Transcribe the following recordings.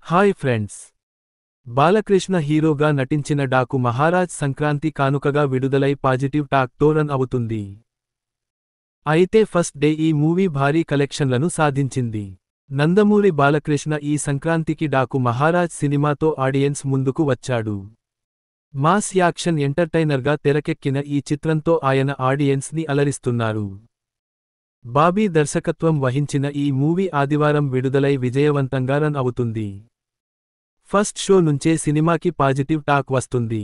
Hi friends, Balakrishna హీరోగా నటించిన డాకు మహారాజ్ సంక్రాంతి కానుకగా విడుదలై పాజిటివ్ టాక్ తో రన్ అవుతుంది. అయితే ఫస్ట్ డే ఈ మూవీ భారీ కలెక్షన్లను సాధించింది. నందమూరి బాలకృష్ణ ఈ సంక్రాంతికి డాకు మహారాజ్ సినిమాతో ఆడియన్స్ ముందుకు వచ్చాడు. మాస్ యాక్షన్ ఎంటర్టైనర్గా తెరకెక్కిన ఈ చిత్రంతో ఆయన ఆడియన్స్ ని అలరిస్తున్నారు. బాబీ దర్శకత్వం వహించిన ఈ మూవీ ఆదివారం విడుదలై విజయవంతంగా రన్ అవుతుంది. ఫస్ట్ షో నుంచే సినిమాకి పాజిటివ్ టాక్ వస్తుంది.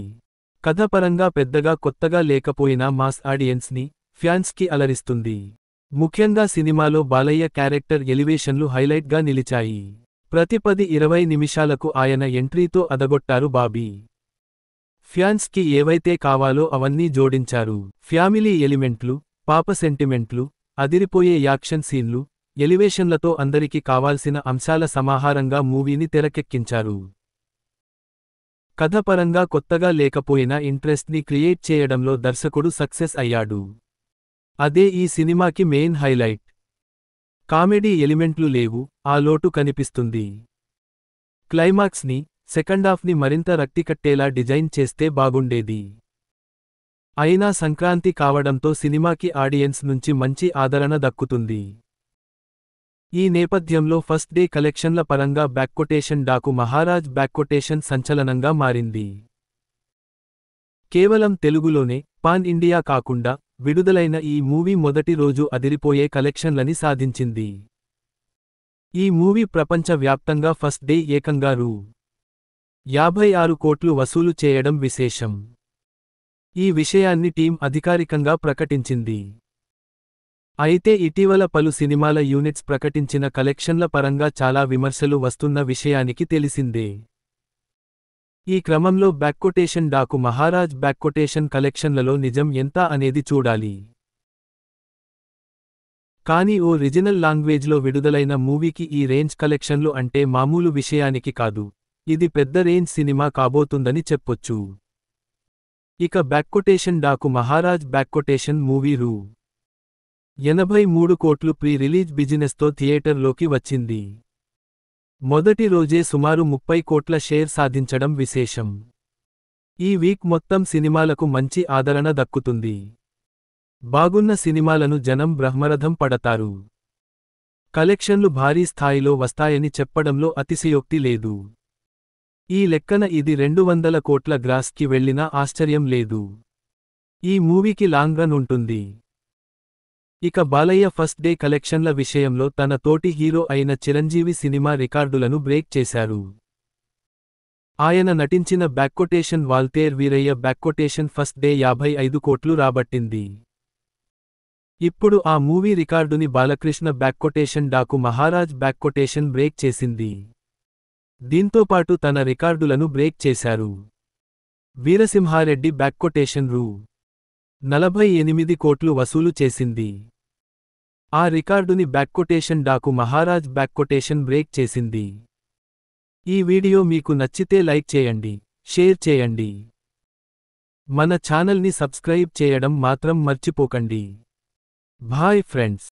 కథపరంగా పెద్దగా కొత్తగా లేకపోయినా మాస్ ఆడియన్స్ ని, ఫ్యాన్స్ కి అలరిస్తుంది. ముఖ్యంగా సినిమాలో బాలయ్య క్యారెక్టర్ ఎలివేషన్లు హైలైట్ గా నిలిచాయి. ప్రతి 10-20 నిమిషాలకు ఆయన ఎంట్రీతో అదగొట్టారు బాబీ. ఫ్యాన్స్ కి ఏవైతే కావాలో అవన్నీ జోడించారు. ఫ్యామిలీ ఎలిమెంట్లు, పాప సెంటిమెంట్లు, అదిరిపోయే యాక్షన్ సీన్లు, ఎలివేషన్లతో అందరికి కావాల్సిన అంశాల సమాహారంగా మూవీని తెరకెక్కించారు. కథపరంగా కొత్తగా లేకపోయినా ఇంట్రెస్ట్ ని క్రియేట్ చేయడంలో దర్శకుడు సక్సెస్ అయ్యాడు. అదే ఈ సినిమాకి మెయిన్ హైలైట్. కామెడీ ఎలిమెంట్లు లేవు, ఆ లోటు కనిపిస్తుంది. క్లైమాక్స్ ని, సెకండాఫ్ ని మరింత రక్తికట్టేలా డిజైన్ చేస్తే బాగుండేది. అయినా సంక్రాంతి కావడంతో సినిమాకి ఆడియన్స్ నుంచి మంచి ఆదరణ దక్కుతుంది. ఈ నేపథ్యంలో ఫస్ట్ డే కలెక్షన్ల పరంగా బ్యాక్కొటేషన్ డాకు మహారాజ్ బ్యాక్కొటేషన్ సంచలనంగా మారింది. కేవలం తెలుగులోనే, పాన్ ఇండియా కాకుండా, విడుదలైన ఈ మూవీ మొదటి రోజు అదిరిపోయే కలెక్షన్లని సాధించింది. ఈ మూవీ ప్రపంచ వ్యాప్తంగా ఫస్ట్ డే ఏకంగా రూ. 56 కోట్లు వసూలు చేయడం విశేషం. ఈ విషయాన్ని టీం అధికారికంగా ప్రకటించింది. అయితే ఇటీవల పలు సినిమాల యూనిట్స్ ప్రకటించిన కలెక్షన్ల పరంగా చాలా విమర్శలు వస్తున్న విషయానికి తెలిసిందే. ఈ క్రమంలో బ్యాక్కొటేషన్ డాకు మహారాజ్ బ్యాక్కొటేషన్ కలెక్షన్లలో నిజం ఎంత అనేది చూడాలి. కానీ ఓ రీజనల్ లాంగ్వేజ్లో విడుదలైన మూవీకి ఈ రేంజ్ కలెక్షన్లు అంటే మామూలు విషయానికి కాదు. ఇది పెద్ద రేంజ్ సినిమా కాబోతుందని చెప్పొచ్చు. ఇక బ్యాక్కొటేషన్ డాకు మహారాజ్ బ్యాక్కొటేషన్ మూవీ రూ. 83 కోట్లు ప్రీ రిలీజ్ బిజినెస్తో థియేటర్లోకి వచ్చింది. మొదటి రోజే సుమారు 30 కోట్ల షేర్ సాధించడం విశేషం. ఈ వీక్ మొత్తం సినిమాలకు మంచి ఆదరణ దక్కుతుంది. బాగున్న సినిమాలను జనం బ్రహ్మరథం పడతారు. కలెక్షన్లు భారీ స్థాయిలో వస్తాయని చెప్పడంలో అతిశయోక్తి లేదు. ఈ లెక్కన ఇది 200 కోట్ల గ్రాస్ కి వెళ్లినా ఆశ్చర్యం లేదు. ఈ మూవీకి లాంగ్ రన్ ఉంటుంది. ఇక బాలయ్య ఫస్ట్ డే కలెక్షన్ల విషయంలో తన తోటి హీరో అయిన చిరంజీవి సినిమా రికార్డులను బ్రేక్ చేశారు. ఆయన నటించిన బ్యాక్కొటేషన్ వాల్తేర్ వీరయ్య బ్యాక్కొటేషన్ ఫస్ట్ డే 55 కోట్లు రాబట్టింది. ఇప్పుడు ఆ మూవీ రికార్డుని బాలకృష్ణ బ్యాక్కొటేషన్ డాకు మహారాజ్ బ్యాక్కొటేషన్ బ్రేక్ చేసింది. దీంతోపాటు తన రికార్డులను బ్రేక్ చేశారు. వీరసింహారెడ్డి బ్యాక్కొటేషన్ రూ. 48 కోట్లు వసూలు చేసింది. ఆ రికార్డుని బ్యాక్కొటేషన్ డాకు మహారాజ్ బ్యాక్కొటేషన్ బ్రేక్ చేసింది. ఈ వీడియో మీకు నచ్చితే లైక్ చేయండి, షేర్ చేయండి. మన ఛానల్ని సబ్స్క్రైబ్ చేయడం మాత్రం మర్చిపోకండి. Bye friends.